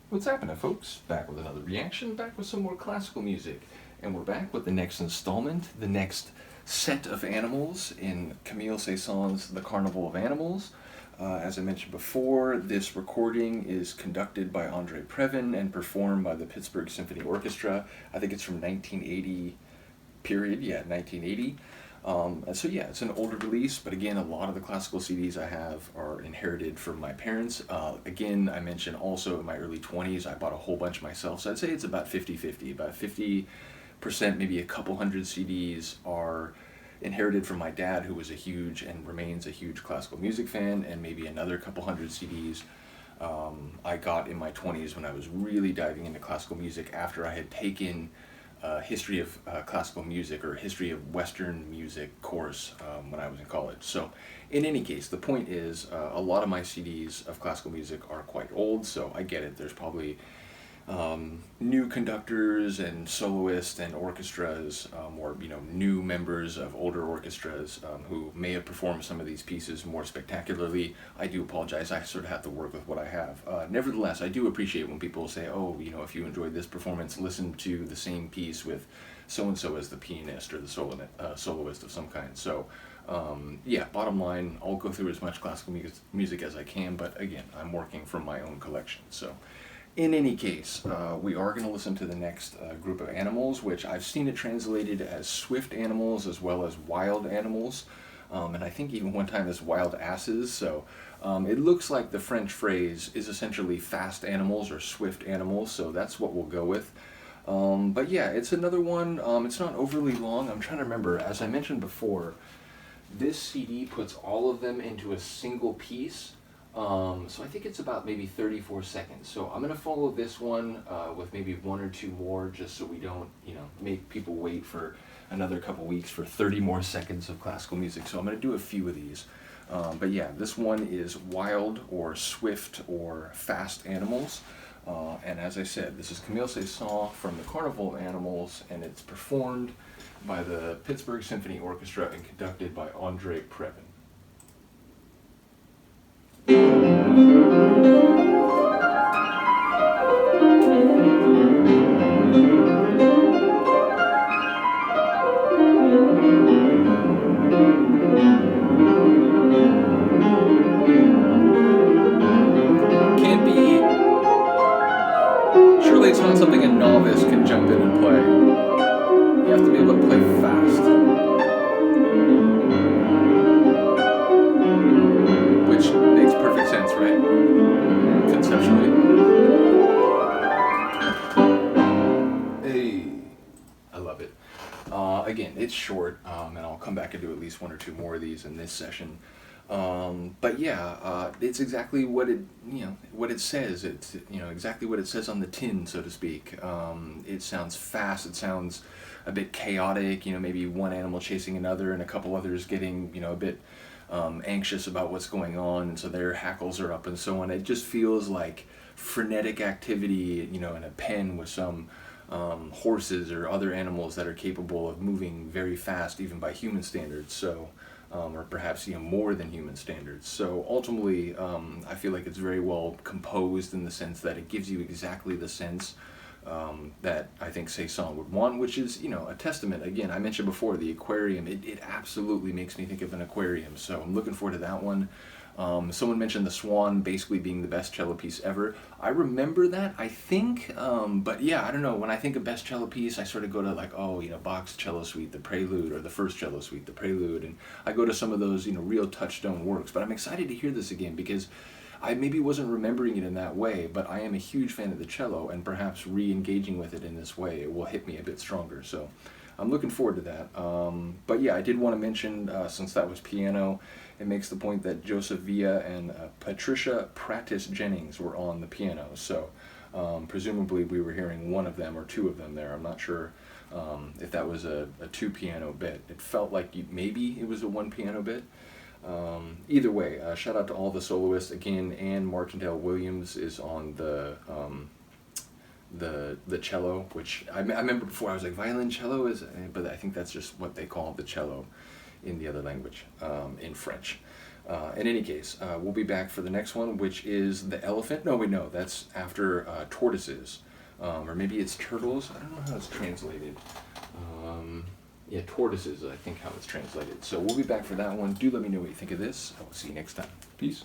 What's happening, folks? Back with another reaction, back with some more classical music. And we're back with the next installment, the next set of animals in Camille Saint-Saëns' The Carnival of Animals. As I mentioned before, this recording is conducted by Andre Previn and performed by the Pittsburgh Symphony Orchestra. I think it's from 1980, period, yeah, 1980. And so yeah, it's an older release, but again, a lot of the classical CDs I have are inherited from my parents. Again, I mentioned also in my early 20s, I bought a whole bunch myself, so I'd say it's about 50-50. About 50%, maybe a couple hundred CDs are inherited from my dad, who was a huge and remains a huge classical music fan, and maybe another couple hundred CDs I got in my 20s when I was really diving into classical music after I had taken history of classical music or history of Western music course when I was in college. So in any case, the point is a lot of my CDs of classical music are quite old, so I get it. There's probably new conductors and soloists and orchestras, or new members of older orchestras who may have performed some of these pieces more spectacularly. I do apologize. I sort of have to work with what I have. Nevertheless, I do appreciate when people say, "Oh, if you enjoyed this performance, listen to the same piece with so and so as the pianist or the soloist of some kind." So. Yeah, bottom line, I'll go through as much classical music as I can, but again, I'm working from my own collection. So, in any case, we are going to listen to the next group of animals, which I've seen it translated as swift animals as well as wild animals, and I think even one time as wild asses. So it looks like the French phrase is essentially fast animals or swift animals, so that's what we'll go with. But yeah, it's another one. It's not overly long. I'm trying to remember, as I mentioned before, this CD puts all of them into a single piece. So I think it's about maybe 34 seconds. So I'm going to follow this one with maybe one or two more, just so we don't, make people wait for another couple weeks for 30 more seconds of classical music. So I'm going to do a few of these. But yeah, this one is wild or swift or fast animals. And as I said, this is Camille Saint-Saëns from the Carnival of Animals, and it's performed by the Pittsburgh Symphony Orchestra and conducted by Andre Previn. Surely it's not something a novice can jump in and play. You have to be able to play fast. Which makes perfect sense, right? Conceptually. Hey, I love it. Again, it's short, and I'll come back and do at least one or two more of these in this session. But yeah, it's exactly what it says. It's exactly what it says on the tin, so to speak. It sounds fast. It sounds a bit chaotic. Maybe one animal chasing another, and a couple others getting a bit anxious about what's going on, and so their hackles are up and so on. It just feels like frenetic activity, in a pen with some horses or other animals that are capable of moving very fast, even by human standards. So. Or perhaps more than human standards. So ultimately, I feel like it's very well composed in the sense that it gives you exactly the sense that I think Saint-Saëns would want, which is a testament. Again, I mentioned before the aquarium. It absolutely makes me think of an aquarium. So I'm looking forward to that one. Someone mentioned the Swan basically being the best cello piece ever. I remember that, I think, but yeah, I don't know. When I think of best cello piece, I sort of go to Bach's Cello Suite, the Prelude, or the First Cello Suite, the Prelude, and I go to some of those, real touchstone works. But I'm excited to hear this again because I maybe wasn't remembering it in that way, but I am a huge fan of the cello, and perhaps re-engaging with it in this way, it will hit me a bit stronger. So I'm looking forward to that. But yeah, I did want to mention, since that was piano, it makes the point that Joseph Villa and Patricia Prattis Jennings were on the piano. So presumably we were hearing one of them or two of them there. I'm not sure if that was a two piano bit. It felt like maybe it was a one piano bit. Either way, shout out to all the soloists. Again, Anne Martindale Williams is on the cello, which I remember before I was like violoncello but I think that's just what they call the cello in the other language, in French. In any case, we'll be back for the next one, which is the elephant. No, wait, no, that's after tortoises. Or maybe it's turtles. I don't know how it's translated. Yeah, tortoises, I think how it's translated. So we'll be back for that one. Do let me know what you think of this. I will see you next time. Peace.